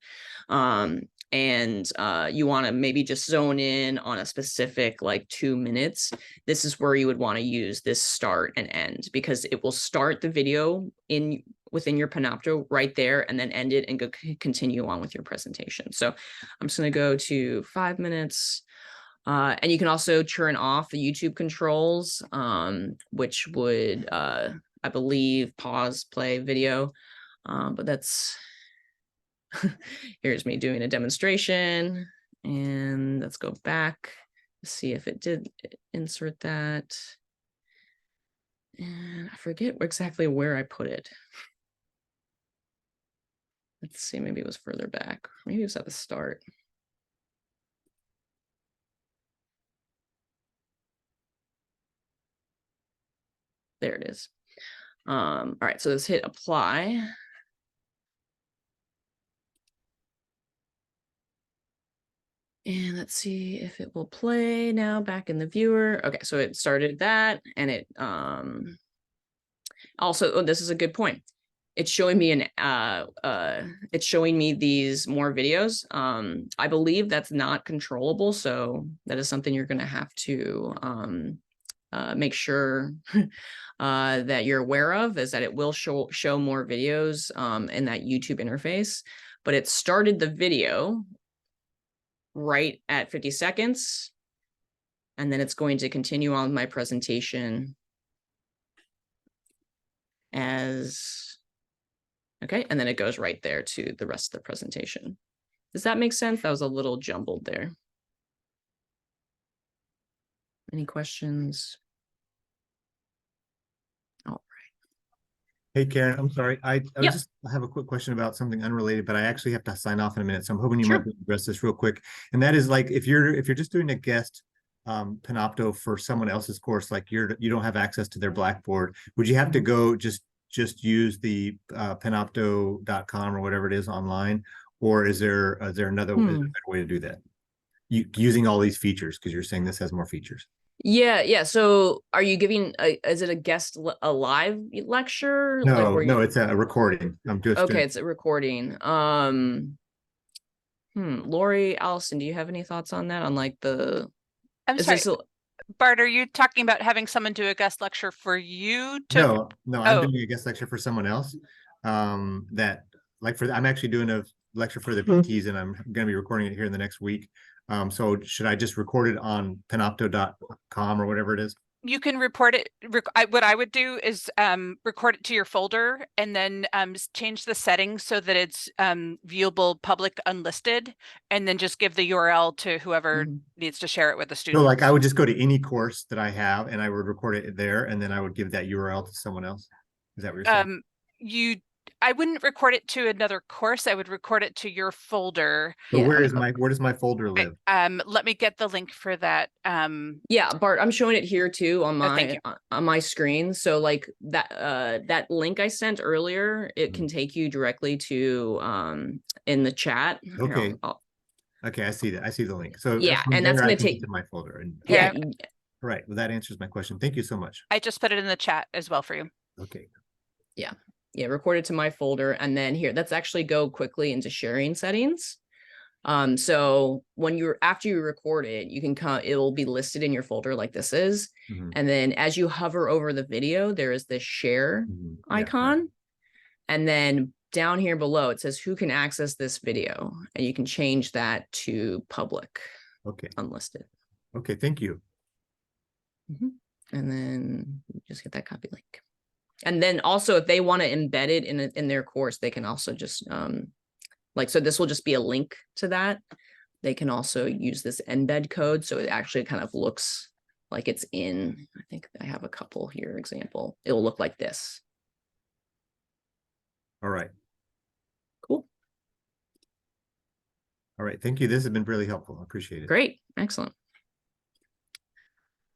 And you want to maybe just zone in on a specific like 2 minutes. This is where you would want to use this start and end, because it will start the video within your Panopto right there and then end it and continue on with your presentation. So I'm just going to go to 5 minutes. And you can also turn off the YouTube controls, which would, I believe, pause, play video. But that's... Here's me doing a demonstration, and let's go back to see if it did insert that. And I forget exactly where I put it. Let's see, maybe it was further back. Maybe it was at the start. There it is. All right, so let's hit apply. And let's see if it will play now back in the viewer. Okay, so it started that, and it also, this is a good point. It's showing me it's showing me these more videos. I believe that's not controllable, so that is something you're going to have to make sure that you're aware of, is that it will show more videos in that YouTube interface. But it started the video right at 50 seconds. And then it's going to continue on my presentation as, okay, and then it goes right there to the rest of the presentation. Does that make sense? That was a little jumbled there. Any questions? Hey, Karen, I'm sorry. I Yep. just have a quick question about something unrelated, but I actually have to sign off in a minute. So I'm hoping you Sure. might be able to address this real quick. And that is like, if you're just doing a guest Panopto for someone else's course, like you don't have access to their Blackboard, would you have to go just use the panopto.com or whatever it is online? Or is there another is there a better way to do that? Using all these features, because you're saying this has more features. Yeah. So are you giving, is it a guest, a live lecture? Like No, where no, you, it's a recording. I'm just okay, doing, it's a recording. Lori, Allison, do you have any thoughts on that? On like the, I'm is sorry, this, Bart, are you talking about having someone do a guest lecture for you to? no, I'm Oh. doing a guest lecture for someone else. That like I'm actually doing a lecture for the PTs, and I'm going to be recording it here in the next week. So should I just record it on panopto.com or whatever it is? You can report it. What I would do is record it to your folder and then change the settings so that it's viewable public unlisted, and then just give the URL to whoever needs to share it with the So student. like I would just go to any course that I have and I would record it there, and then I would give that URL to someone else. Is that what you're saying? I wouldn't record it to another course. I would record it to your folder. But yeah. where does my folder live? Let me get the link for that. Yeah, Bart, I'm showing it here too on thank you. on my screen. So like that that link I sent earlier, it Mhm. can take you directly to in the chat. Here, Okay. I'll- Okay, I see that. I see the link. So Yeah, from and that's there, I gonna can get take, to my folder. And yeah, right. Well, that answers my question. Thank you so much. I just put it in the chat as well for you. Okay. yeah, record it to my folder, and then here, let's actually go quickly into sharing settings. So when after you record it, you can come, it will be listed in your folder like this is. Mhm. And then as you hover over the video, there is this share Yeah, icon. right. And then down here below, it says who can access this video, and you can change that to public, Okay. unlisted. Okay. Thank you. And then you just get that copy link. And then also if they want to embed it in their course, they can also just like, so this will just be a link to that. They can also use this embed code. So it actually kind of looks like it's in, I think I have a couple here example. It'll look like this. All right. Cool. All right. Thank you. This has been really helpful. I appreciate it. Great. Excellent.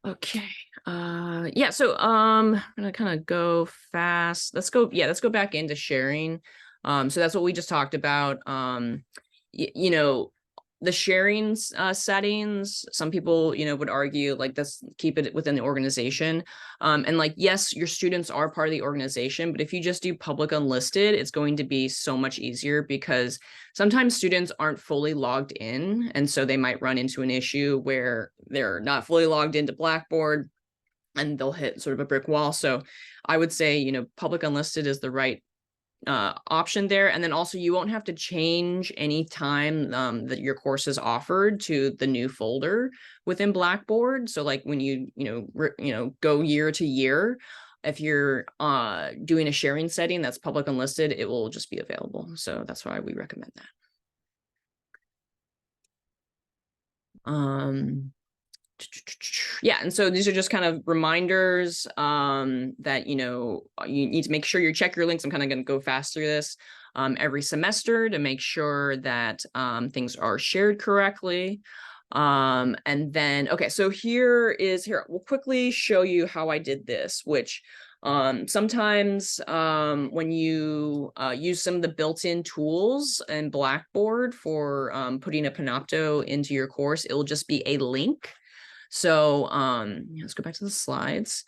Okay. Yeah, so I'm gonna kind of go fast. Let's go back into sharing. So that's what we just talked about. You know, the sharing settings, some people, would argue like let's keep it within the organization. And like, yes, your students are part of the organization, but if you just do public unlisted, it's going to be so much easier because sometimes students aren't fully logged in. And so they might run into an issue where they're not fully logged into Blackboard and they'll hit sort of a brick wall. So I would say, public unlisted is the right option there. And then also you won't have to change any time that your course is offered to the new folder within Blackboard. So like when you go year to year, if you're doing a sharing setting that's public unlisted, it will just be available. So that's why we recommend that. Yeah, and so these are just kind of reminders that you need to make sure you check your links. I'm kind of going to go fast through this every semester to make sure that things are shared correctly. And then so we'll quickly show you how I did this, which sometimes when you use some of the built-in tools in Blackboard for putting a Panopto into your course, it will just be a link. So let's go back to the slides.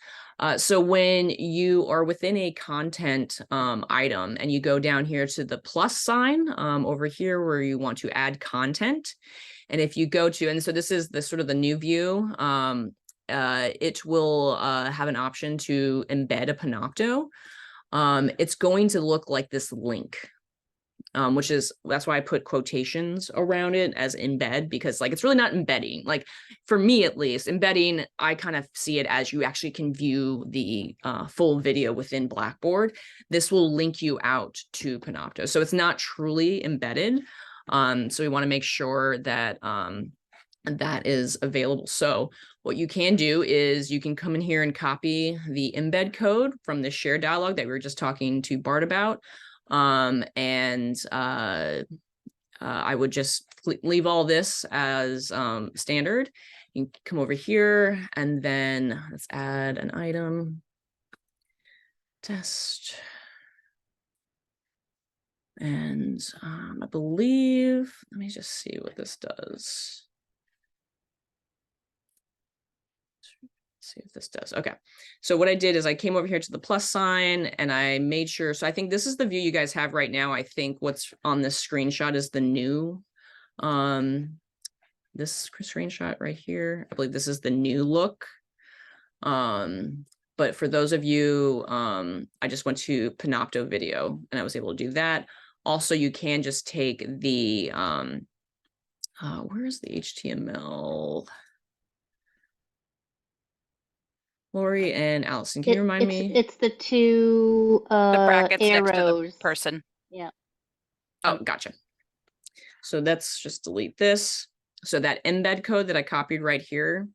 So when you are within a content item and you go down here to the plus sign over here where you want to add content, and if you go to, and so this is the sort of the new view, it will have an option to embed a Panopto. It's going to look like this link. that's why I put quotations around it as embed, because like it's really not embedding. Like for me at least, embedding, I kind of see it as you actually can view the full video within Blackboard. This will link you out to Panopto, so it's not truly embedded. So we want to make sure that that is available. So what you can do is you can come in here and copy the embed code from the shared dialog that we were just talking to Bart about. I would just leave all this as standard. You can come over here and then let's add an item. Test. And I believe, let me just see what this does. See if this does. Okay. So what I did is I came over here to the plus sign and I made sure. So I think this is the view you guys have right now. I think what's on this screenshot is the new, this screenshot right here. I believe this is the new look. But for those of you, I just went to Panopto video and I was able to do that. Also, you can just take the, where's the HTML? Lori and Allison, can you remind me? It's the two The brackets next to the arrows. person. Yeah. Oh, gotcha. So let's just delete this. So that embed code that I copied right here,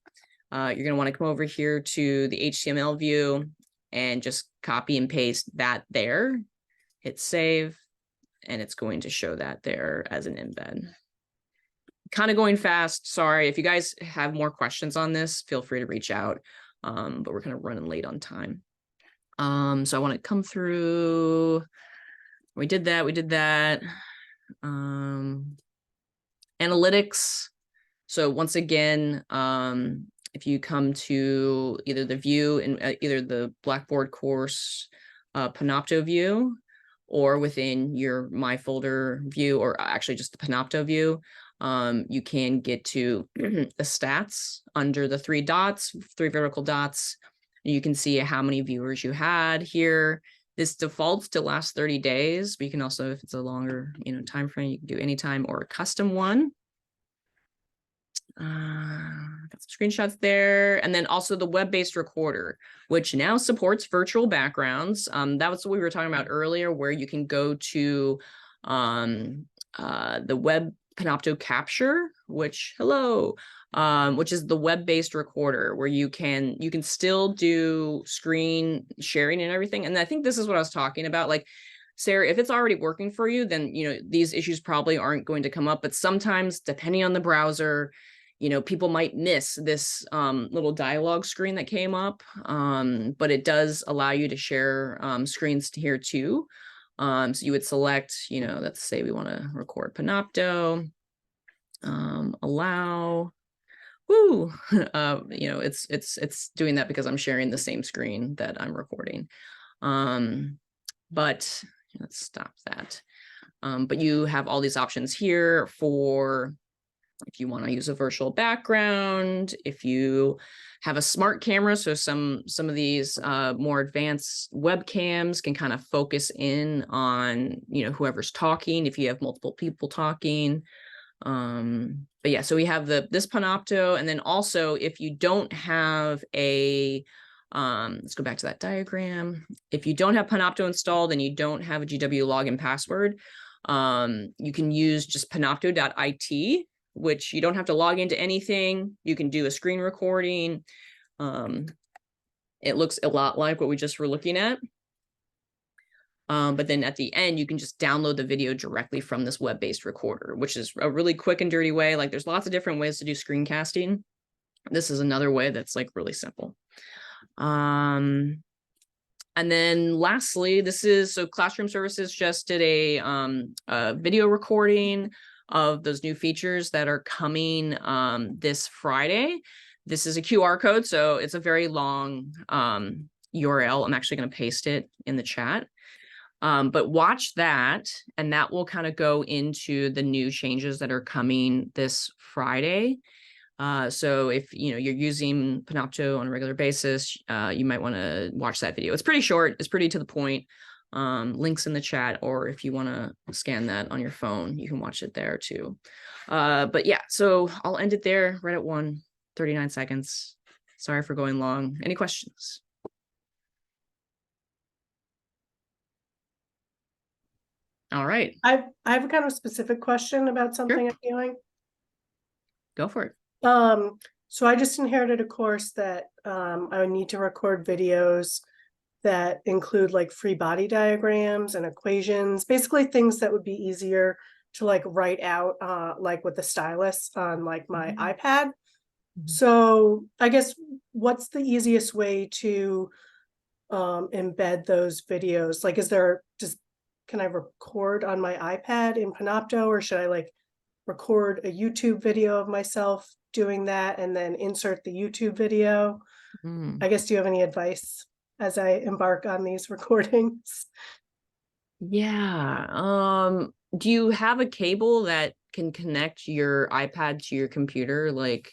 you're going to want to come over here to the HTML view and just copy and paste that there. Hit save, and it's going to show that there as an embed. Kind of going fast. Sorry. If you guys have more questions on this, feel free to reach out. But we're kind of running late on time. So I want to come through. We did that. Analytics. So once again, if you come to either the view in either the Blackboard course Panopto view, or within your My Folder view, or actually just the Panopto view, you can get to the stats under the three vertical dots. You can see how many viewers you had here. This defaults to last 30 days, but you can also, if it's a longer, time frame, you can do anytime or a custom one. Got some screenshots there. And then also the web-based recorder, which now supports virtual backgrounds. That was what we were talking about earlier, where you can go to the web Panopto capture, which is the web-based recorder, where you can still do screen sharing and everything. And I think this is what I was talking about. Like, Sarah, if it's already working for you, then these issues probably aren't going to come up. But sometimes, depending on the browser, people might miss this little dialogue screen that came up. But it does allow you to share screens here too. So you would select, let's say we want to record Panopto, allow, woo, it's doing that because I'm sharing the same screen that I'm recording. But let's stop that. But you have all these options here for if you want to use a virtual background, if you have a smart camera. So some of these more advanced webcams can kind of focus in on, whoever's talking, if you have multiple people talking. But yeah, so we have this Panopto, and then also if you don't have a, let's go back to that diagram. If you don't have Panopto installed and you don't have a GW login password, you can use just panopto.it, which you don't have to log into anything. You can do a screen recording. It looks a lot like what we just were looking at. But then at the end, you can just download the video directly from this web-based recorder, which is a really quick and dirty way. Like, there's lots of different ways to do screencasting. This is another way that's like really simple. And then lastly, so Classroom Services just did a video recording of those new features that are coming this Friday. This is a QR code, so it's a very long URL. I'm actually going to paste it in the chat. But watch that, and that will kind of go into the new changes that are coming this Friday. So if you're using Panopto on a regular basis, you might want to watch that video. It's pretty short, it's pretty to the point. links in the chat, or if you want to scan that on your phone, you can watch it there too. But yeah, so I'll end it there right at 1:39 seconds. Sorry for going long. Any questions? All right, I have a kind of specific question about something I'm doing. go for it. So I just inherited a course that I would need to record videos that include like free body diagrams and equations, basically things that would be easier to like write out like with the stylus on like my iPad. So I guess what's the easiest way to embed those videos? Like, is there just, can I record on my iPad in Panopto, or should I like record a YouTube video of myself doing that and then insert the YouTube video? I guess, do you have any advice as I embark on these recordings? Yeah. Do you have a cable that can connect your iPad to your computer? Like,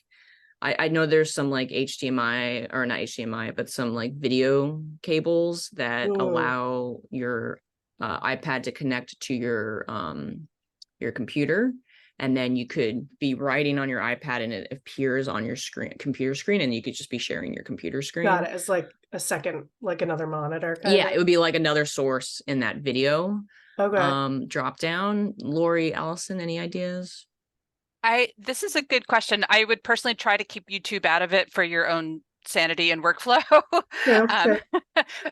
I know there's some like HDMI, or not HDMI, but some like video cables that allow your iPad to connect to your computer, and then you could be writing on your iPad and it appears on your computer screen, and you could just be sharing your computer screen. Got it. As like a second, like another monitor. Yeah, it would be like another source in that video. Okay. Drop down. Lori, Allison, any ideas? This is a good question. I would personally try to keep YouTube out of it for your own sanity and workflow. Yeah,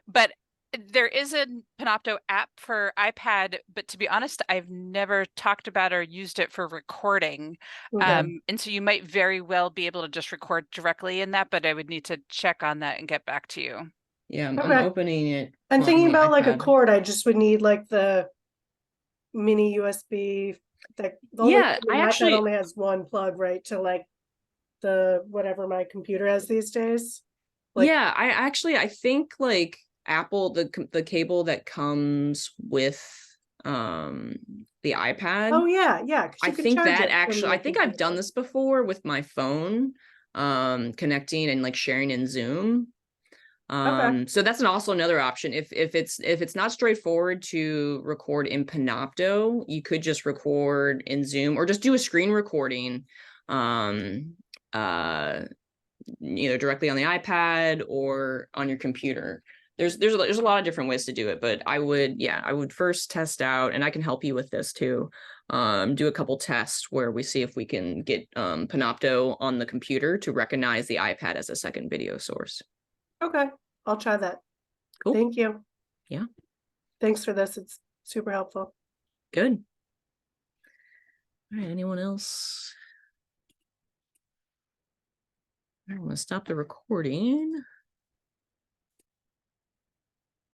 But there is a Panopto app for iPad, but to be honest, I've never talked about or used it for recording. okay. And so you might very well be able to just record directly in that, but I would need to check on that and get back to you. Yeah, I'm Okay. opening it. And on thinking the about like a iPad. cord, I just would need like the mini USB. That the only Yeah, my I iPad actually, only has one plug, right, to like the whatever my computer has these days. Like, yeah, I think like Apple, the cable that comes with the iPad, oh yeah, yeah, because I you could think charge that it from actually, the I think I've done computer. this before with my phone, connecting and like sharing in Zoom. Okay. So that's also another option. If it's not straightforward to record in Panopto, you could just record in Zoom, or just do a screen recording, either directly on the iPad or on your computer. There's a lot of different ways to do it, but I would first test out, and I can help you with this too. Do a couple tests where we see if we can get Panopto on the computer to recognize the iPad as a second video source. Okay, I'll try that. Cool. Thank you. Yeah. Thanks for this. It's super helpful. Good. All right, anyone else? I'm gonna stop the recording.